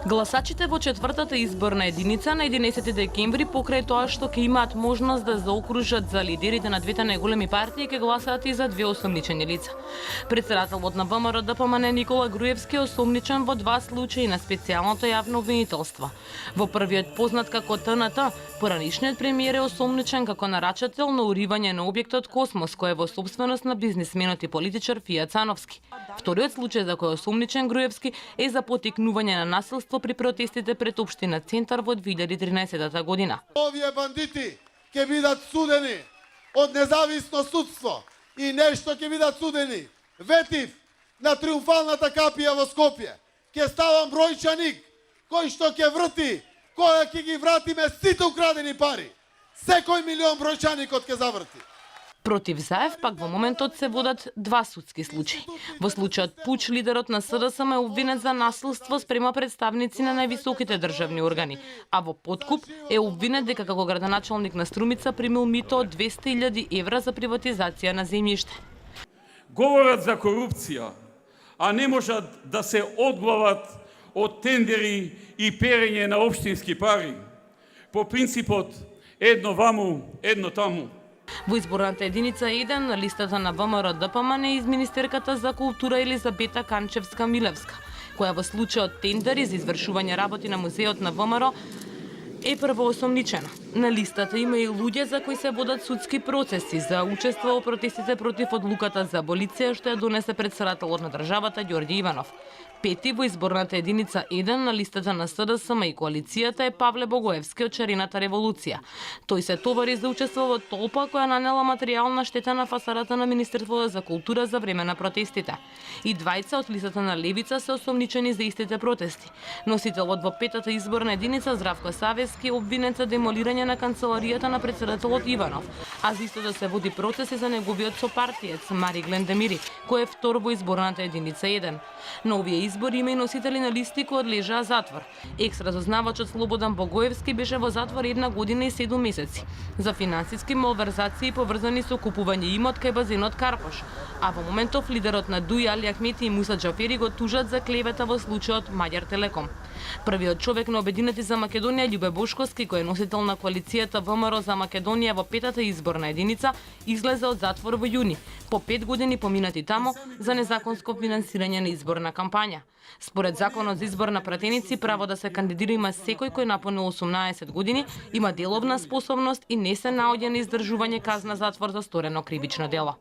Гласачите во четвртата изборна единица на 11 декември покрај тоа што ќе имаат можност да заокружат за лидерите на двете најголеми партии ќе гласаат и за две осомничени лица. Председателот на ВМРО ДПМН Никола Груевски е осомничен во два случаи на специјалното јавно обвинителство. Во првиот познат како ТНТ, поранишниот премиер е осомничен како нарачател на уривање на објектот Космос, кој е во собственост на бизнисменот и политичар Фија Цановски. Вториот случај за кој е осомничен Груевски е за потикнување на насилство при протестите пред општина Центар во 2013 година. Овие бандити ќе бидат судени од независно судство и нешто ќе бидат судени. Ветив на триумфалната капија во Скопје. Ќе ставам бројчаник кој што ќе врти, која ќе ги вратиме сите украдени пари. Секој милион бројчаникот ќе заврти. Против Заев пак во моментот се водат два судски случаи. Во случајот Пуч, лидерот на СДСМ е обвинет за насилство спрема представници на највисоките државни органи, а во подкуп е обвинет дека како градоначалник на Струмица примил мито од 200.000 евра за приватизација на земјиште. Говорат за корупција, а не можат да се одглават од тендери и перење на општински пари. По принципот едно ваму, едно таму. Во изборната единица 1 на листата на ВМРО ДПМН е министерката за култура Елизабета Канчевска-Милевска, која во случајот тендери за извршување работи на музеот на ВМРО е првоосомничена. На листата има и луѓе за кои се водат судски процеси за учество во протестите против одлуката за аболиција што ја донесе председателот на државата Ѓорѓе Иванов. Пети во изборната единица 1 на листата на СДСМ и коалицијата е Павле Богоевски од Чарената револуција. Тој се товари за учество во толпа која нанела материјална штета на фасадата на Министерството за култура за време на протестите. И двајца од листата на левица се осомничени за истите протести. Носителот во петата изборна единица Здравко Савески е обвинет за демолирање на канцеларијата на председателот Иванов, а за истото се води процеси за неговиот сопартиец Мари Глендемири, кој е втор во изборната единица 1. На овие избори има и носители на листи кои одлежаа затвор. Екс-разузнавачот Слободан Богоевски беше во затвор 1 година и 7 месеци за финансиски малверзации поврзани со купување имот кај базенот Карпош, а во моментов лидерот на ДУИ Али Ахмети и Муса Џафери го тужат за клевета во случајот Маѓар Телеком. Првиот човек на Обединети за Македонија Љубе Бошковски, кој е носител на коалицијата ВМРО за Македонија во петата изборна единица, излезе од затвор во јуни, по 5 години поминати тамо за незаконско финансирање на изборна кампања. Според законот за избор на пратеници, право да се кандидира има секој кој напунил 18 години, има деловна способност и не се наоѓа на издржување казна затвор за сторено кривично дело.